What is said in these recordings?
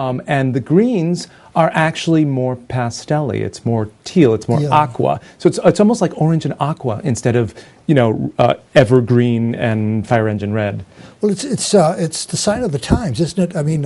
And the greens are actually more pastel-y. It's more teal. It's more aqua. So it's almost like orange and aqua instead of evergreen and fire engine red. Well, it's the sign of the times, isn't it? I mean,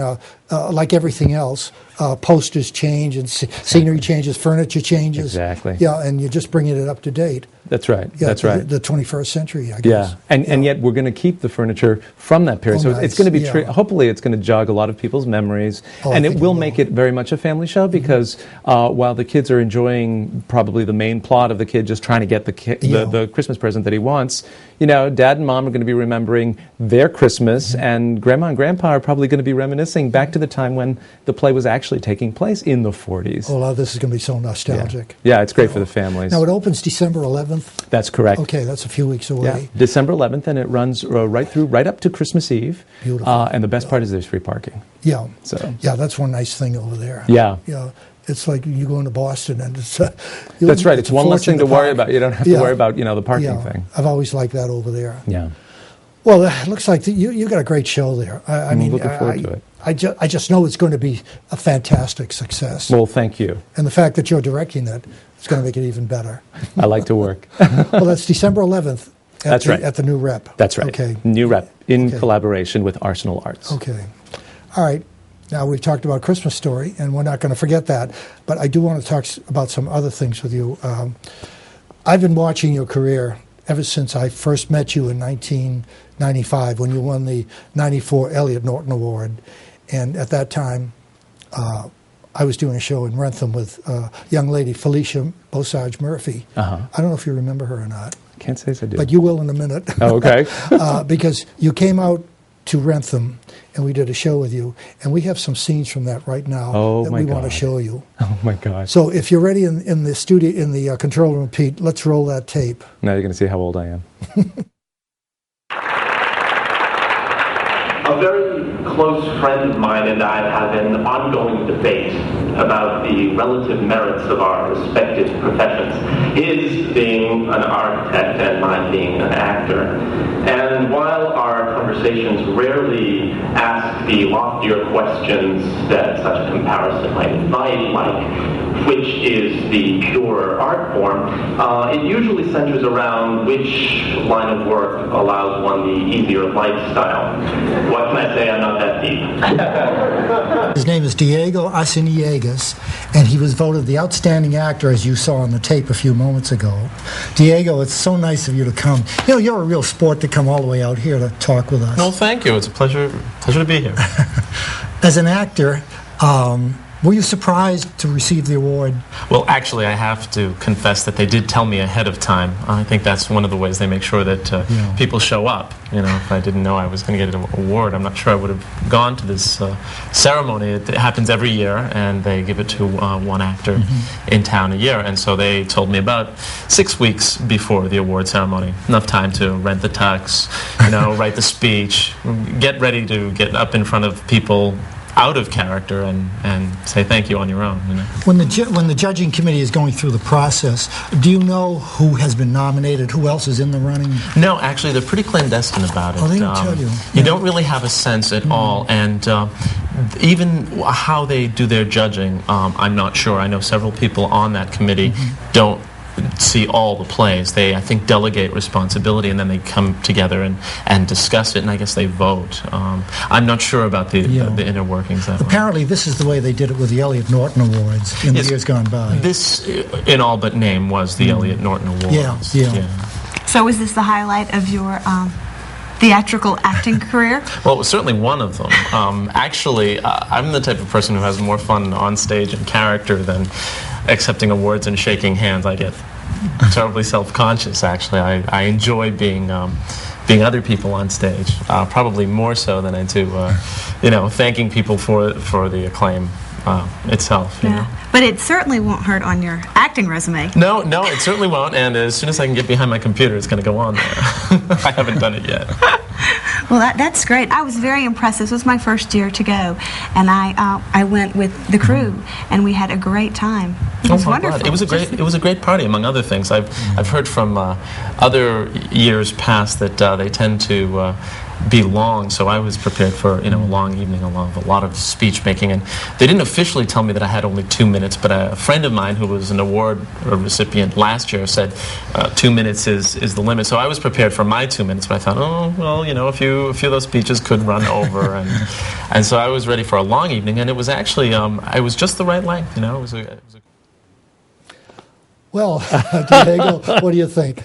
like everything else, posters change and scenery changes, furniture changes. Exactly. Yeah, and you're just bringing it up to date. That's right. Yeah, that's right. The 21st century, I guess. Yeah, and yet we're going to keep the furniture from that period. Oh, so nice. it's going to be, hopefully it's going to jog a lot of people's memories. And it will make it very much a family show because while the kids are enjoying probably the main plot of the kid just trying to get the Christmas present that he wants, Dad and Mom are going to be remembering their Christmas, and Grandma and Grandpa are probably going to be reminiscing back to the time when the play was actually taking place in the 40s. Oh, wow, this is going to be so nostalgic. Yeah, it's great for the families. Now, it opens December 11th. That's correct. Okay, that's a few weeks away. Yeah. December 11th, and it runs right up to Christmas Eve. Beautiful. And the best part is there's free parking. Yeah. So. Yeah, that's one nice thing over there. Yeah. Yeah. It's like you go into Boston and it's... That's right. It's one less thing to worry about. You don't have to worry about, the parking thing. I've always liked that over there. Yeah. Well, it looks like you got a great show there. I mean, looking forward to it. I just know it's going to be a fantastic success. Well, thank you. And the fact that you're directing it is going to make it even better. I like to work. Well, that's December 11th. That's right. At the New Rep. That's right. Okay. New Rep in collaboration with Arsenal Arts. Okay. All right. Now, we've talked about Christmas Story, and we're not going to forget that. But I do want to talk about some other things with you. I've been watching your career ever since I first met you in 1995 when you won the 94 Elliot Norton Award. And at that time, I was doing a show in Rentham with a young lady, Felicia Bosage Murphy. I don't know if you remember her or not. Can't say as I do. But you will in a minute. Oh, okay. Because you came out to Rentham, and we did a show with you, and we have some scenes from that right now that we want to show you. Oh, my God. So if you're ready in the studio, in the control room, Pete, let's roll that tape. Now you're going to see how old I am. A very close friend of mine and I have an ongoing debate about the relative merits of our respective professions. His being an architect and mine being an actor. And while our conversations rarely ask the loftier questions that such a comparison might invite, like which is the pure art form, it usually centers around which line of work allows one the easier lifestyle. What can I say? I'm not that deep. His name is Diego Arceniegas, and he was voted the outstanding actor, as you saw on the tape a few moments ago. Diego, it's so nice of you to come. You're a real sport to come all the way out here to talk with us. Well, thank you. It's a pleasure to be here. As an actor, were you surprised to receive the award? Well, actually, I have to confess that they did tell me ahead of time. I think that's one of the ways they make sure that people show up. If I didn't know I was going to get an award, I'm not sure I would have gone to this ceremony. It happens every year, and they give it to one actor in town a year. And so they told me about 6 weeks before the award ceremony, enough time to rent the tux, write the speech, get ready to get up in front of people out of character and say thank you on your own. When the judging committee is going through the process, do you know who has been nominated? Who else is in the running? No, actually, they're pretty clandestine about it. Oh, they don't tell you. You don't really have a sense at all, and even how they do their judging, I'm not sure. I know several people on that committee don't see all the plays. They, I think, delegate responsibility, and then they come together and discuss it, and I guess they vote. I'm not sure about the inner workings of it. Apparently, this is the way they did it with the Elliot Norton Awards in the years gone by. This, in all but name, was the Elliot Norton Awards. Yeah. So was this the highlight of your theatrical acting career? Well, it was certainly one of them. Actually, I'm the type of person who has more fun on stage in character than accepting awards and shaking hands. I get terribly self-conscious, actually. I enjoy being other people on stage, probably more so than I do, thanking people for the acclaim itself. You know? But it certainly won't hurt on your acting resume. No, it certainly won't, and as soon as I can get behind my computer, it's going to go on there. I haven't done it yet. Well, that's great. I was very impressed. This was my first year to go, and I went with the crew, and we had a great time. It was wonderful. God. It was a great party, among other things. I've heard from other years past that they tend to be long, so I was prepared for a long evening, a lot of speech making. And they didn't officially tell me that I had only 2 minutes, but a friend of mine who was an award recipient last year said 2 minutes is the limit. So I was prepared for my 2 minutes, but I thought, oh well, a few of those speeches could run over, and so I was ready for a long evening, and it was actually it was just the right length. It was a Well, Diego, what do you think?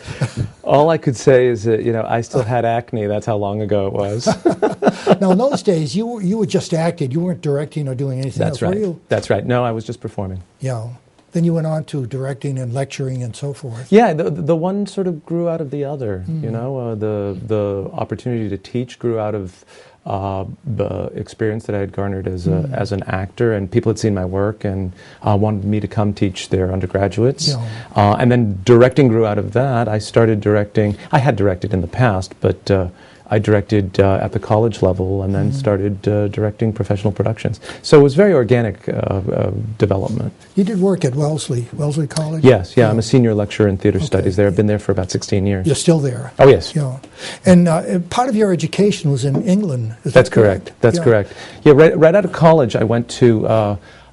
All I could say is that, I still had acne. That's how long ago it was. Now, in those days, you were just acting. You weren't directing or doing anything That's else, right. were you? That's right. No, I was just performing. Yeah. Then you went on to directing and lecturing and so forth. Yeah, the one sort of grew out of the other. The opportunity to teach grew out of the experience that I had garnered as an actor, and people had seen my work and wanted me to come teach their undergraduates. Yeah. And then directing grew out of that. I started directing. I had directed in the past, but I directed at the college level and then started directing professional productions. So it was very organic development. You did work at Wellesley College? Yes, yeah. I'm a senior lecturer in theater studies there. I've been there for about 16 years. You're still there? Oh, yes. Yeah. And part of your education was in England, is That's that correct? That's correct. Yeah, right out of college, I went to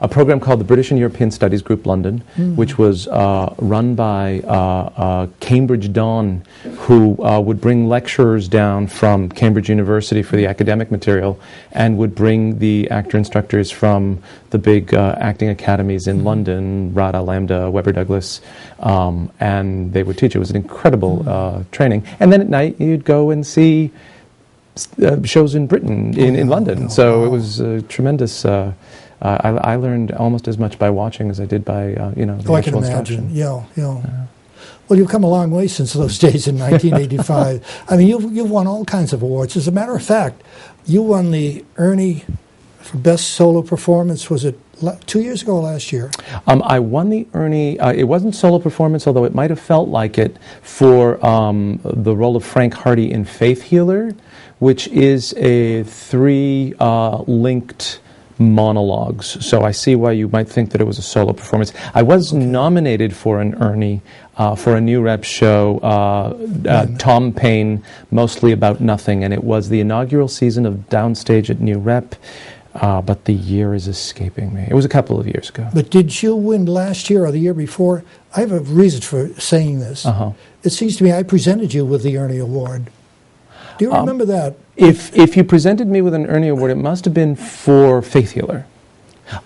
a program called the British and European Studies Group London, which was run by Cambridge Dawn, who would bring lecturers down from Cambridge University for the academic material and would bring the actor instructors from the big acting academies in London, RADA, Lambda, Webber Douglas, and they would teach. It was an incredible training. And then at night, you'd go and see shows in Britain, in London. So it was a tremendous... I learned almost as much by watching as I did by, the I can imagine. Yeah. Well, you've come a long way since those days in 1985. I mean, you've won all kinds of awards. As a matter of fact, you won the Ernie for Best Solo Performance. Was it 2 years ago or last year? I won the Ernie. It wasn't solo performance, although it might have felt like it, for the role of Frank Hardy in Faith Healer, which is a 3 linked monologues. So I see why you might think that it was a solo performance. I was nominated for an Ernie for a New Rep show, Tom Paine, Mostly About Nothing, and it was the inaugural season of Downstage at New Rep, but the year is escaping me. It was a couple of years ago. But did you win last year or the year before? I have a reason for saying this. It seems to me I presented you with the Ernie Award. Do you remember that? If you presented me with an Ernie Award, it must have been for Faith Healer.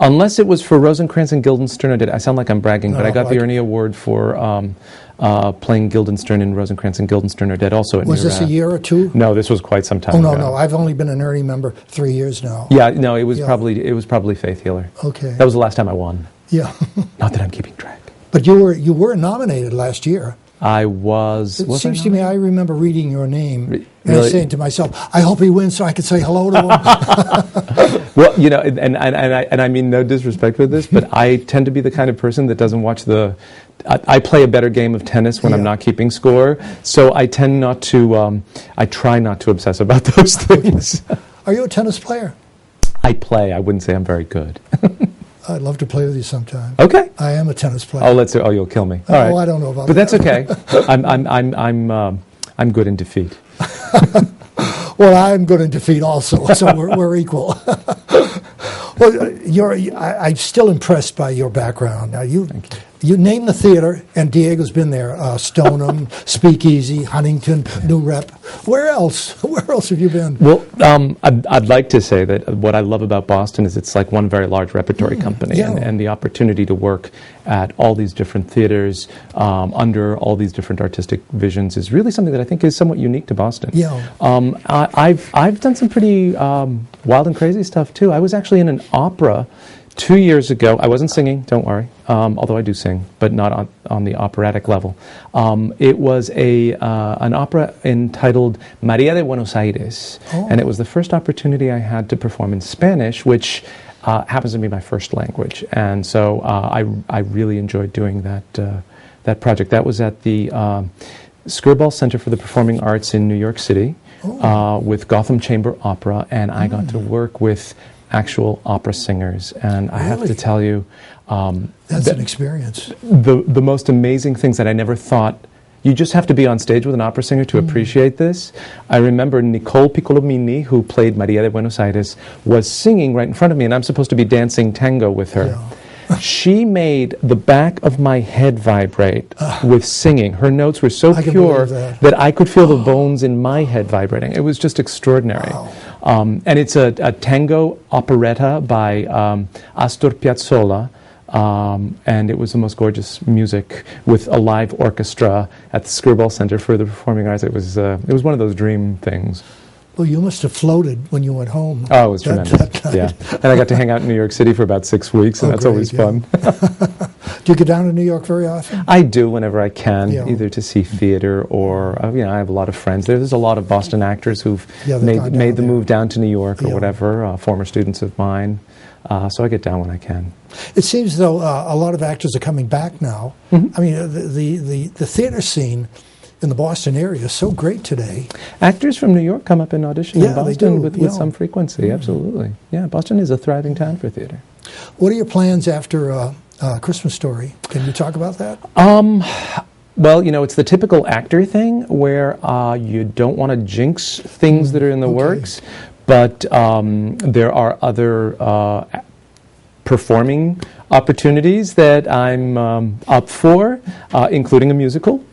Unless it was for Rosencrantz and Guildenstern. I sound like I'm bragging, but I got the Ernie Award for playing Guildenstern in Rosencrantz and Guildenstern Are Dead, also at New Rep. Was this a year or two? No, this was quite some time ago. No. I've only been an Ernie member 3 years now. Yeah, no, it was probably Faith Healer. Okay. That was the last time I won. Yeah. Not that I'm keeping track. But you were nominated last year. I was. It seems to me I remember reading your name really? And saying to myself, "I hope he wins so I can say hello to him." Well, and I mean no disrespect with this, but I tend to be the kind of person that doesn't watch the. I play a better game of tennis when I'm not keeping score, so I tend not to. I try not to obsess about those things. Are you a tennis player? I play. I wouldn't say I'm very good. I'd love to play with you sometime. Okay. I am a tennis player. Oh, you'll kill me. All right. I don't know about that. But that's okay. I'm good in defeat. Well, I'm good in defeat also, so we're equal. Well, I'm still impressed by your background. Now, you name the theater, and Diego's been there. Stoneham, Speakeasy, Huntington, New Rep. Where else? Where else have you been? Well, I'd like to say that what I love about Boston is it's like one very large repertory company, and the opportunity to work at all these different theaters under all these different artistic visions is really something that I think is somewhat unique to Boston. Yeah. I've done some pretty wild and crazy stuff too. I was actually in an opera 2 years ago. I wasn't singing, don't worry, although I do sing, but not on the operatic level. It was an opera entitled María de Buenos Aires, and it was the first opportunity I had to perform in Spanish, which happens to be my first language, and so I really enjoyed doing that project. That was at the Skirball Center for the Performing Arts in New York City with Gotham Chamber Opera, and I got to work with actual opera singers, and I have to tell you, that's an experience. The most amazing things that I never thought You just have to be on stage with an opera singer to appreciate this. I remember Nicole Piccolomini, who played Maria de Buenos Aires, was singing right in front of me, and I'm supposed to be dancing tango with her. Yeah. She made the back of my head vibrate with singing. Her notes were so pure that I could feel the bones in my head vibrating. It was just extraordinary. Wow. And it's a tango operetta by Astor Piazzolla. And it was the most gorgeous music with a live orchestra at the Skirball Center for the Performing Arts. It was one of those dream things. Well, you must have floated when you went home. Oh, it was tremendous. Yeah, and I got to hang out in New York City for about 6 weeks, and that's great, always fun. Do you get down to New York very often? I do whenever I can, either to see theater or, I have a lot of friends there. There's a lot of Boston actors who've made the move down to New York or whatever, former students of mine. So I get down when I can. It seems, though, a lot of actors are coming back now. Mm-hmm. I mean, the theater scene in the Boston area is so great today. Actors from New York come up and audition in Boston with some frequency, mm-hmm. Absolutely. Yeah, Boston is a thriving town for theater. What are your plans after Christmas Story? Can you talk about that? Well, it's the typical actor thing where you don't want to jinx things that are in the works, but there are other performing opportunities that I'm up for, including a musical.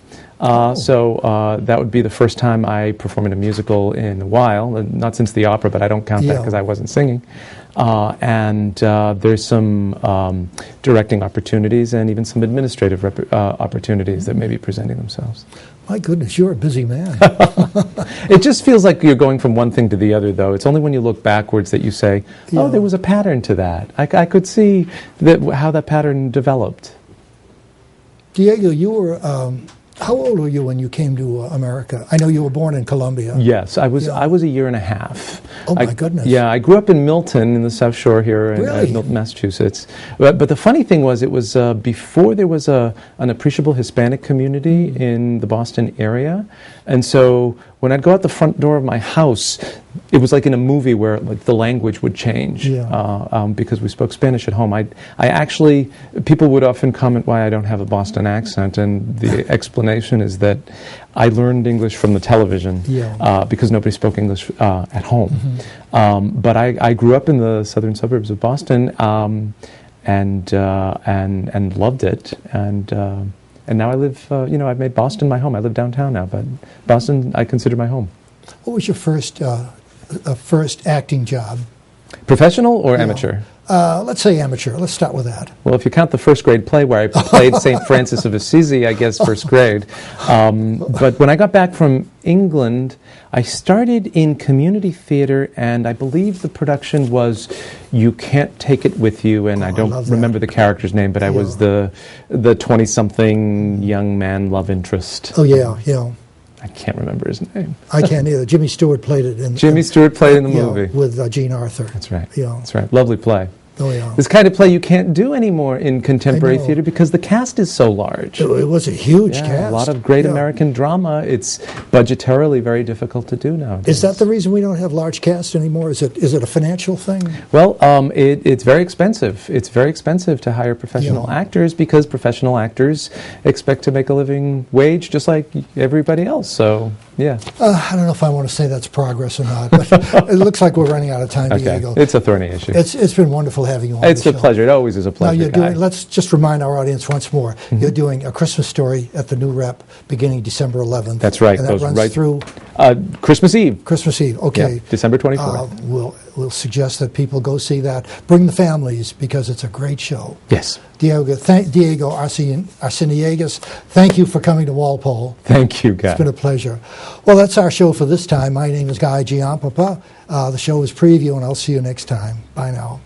So that would be the first time I perform in a musical in a while, not since the opera, but I don't count that because I wasn't singing. And there's some directing opportunities and even some administrative opportunities that may be presenting themselves. My goodness, you're a busy man. It just feels like you're going from one thing to the other, though. It's only when you look backwards that you say, oh, there was a pattern to that. I could see how that pattern developed. Diego, you were... how old were you when you came to America? I know you were born in Columbia. Yes, I was a year and a half. Oh, my goodness. Yeah, I grew up in Milton in the South Shore here in Milton, Massachusetts. But the funny thing was, it was before there was an appreciable Hispanic community in the Boston area. And so when I'd go out the front door of my house, it was like in a movie where the language would change because we spoke Spanish at home. I actually, people would often comment why I don't have a Boston accent, and the explanation is that I learned English from the television because nobody spoke English at home. Mm-hmm. But I grew up in the southern suburbs of Boston and loved it. And now I live, I've made Boston my home. I live downtown now, but Boston I consider my home. What was your first acting job? Professional or amateur? Let's say amateur. Let's start with that. Well, if you count the first grade play where I played St. Francis of Assisi, I guess first grade. But when I got back from England, I started in community theater, and I believe the production was You Can't Take It With You, and I don't remember the character's name, but I was the 20-something young man love interest. Oh, yeah. I can't remember his name. I can't either. Jimmy Stewart played it. Jimmy Stewart played in the movie. With Jean Arthur. That's right. That's right. Lovely play. Oh, yeah. This kind of play you can't do anymore in contemporary theater because the cast is so large. It was a huge cast. A lot of great American drama. It's budgetarily very difficult to do nowadays. Is that the reason we don't have large casts anymore? Is it a financial thing? Well, it's very expensive. It's very expensive to hire professional actors because professional actors expect to make a living wage just like everybody else. So, yeah. I don't know if I want to say that's progress or not, but it looks like we're running out of time, Diego. It's a thorny issue. It's been wonderful having you on It's a pleasure. It always is a pleasure. Now let's just remind our audience once more. Mm-hmm. You're doing A Christmas Story at the New Rep beginning December 11th. That's right. And that runs right through Christmas Eve. Christmas Eve. Okay. Yeah, December 24th. We'll suggest that people go see that. Bring the families because it's a great show. Yes. Diego Arciniegas, thank you for coming to Walpole. Thank you, Guy. It's been a pleasure. Well, that's our show for this time. My name is Guy Giampapa. The show is Preview, and I'll see you next time. Bye now.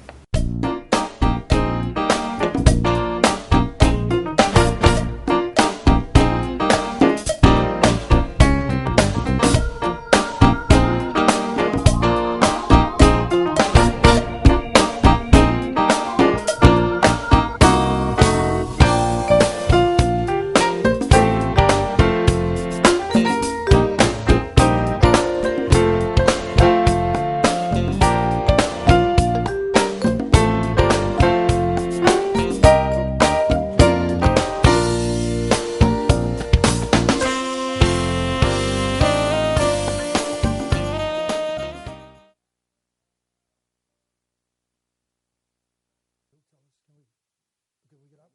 Can we get up?